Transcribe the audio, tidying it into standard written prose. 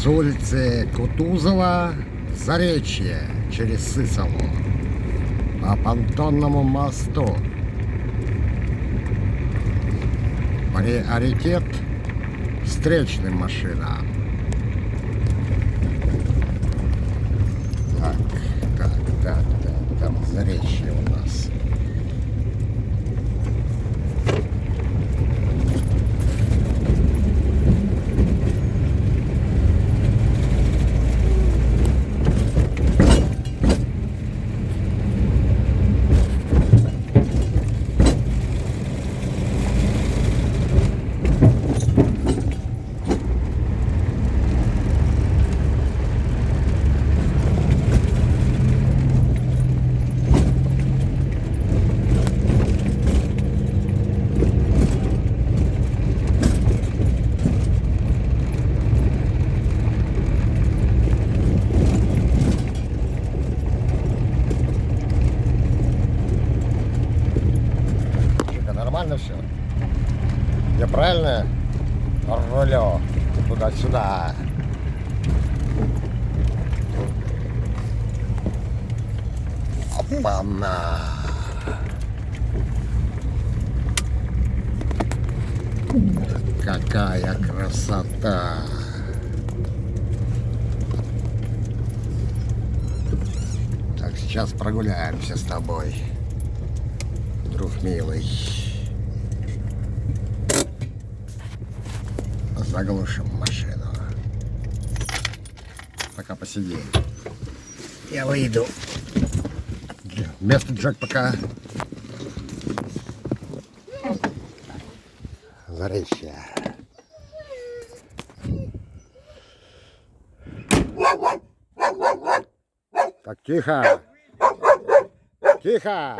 улицы Кутузова в Заречье через Сысолу по понтонному мосту. Приоритет встречным машинам. Так, там Заречье у нас. Нормально все? Я правильно рулю туда-сюда? Опа-на! Какая красота! Так, сейчас прогуляемся с тобой, друг милый. Заглушим машину. Пока посиди. Я выйду. Место Джек пока. Заречье. Так, тихо. Тихо.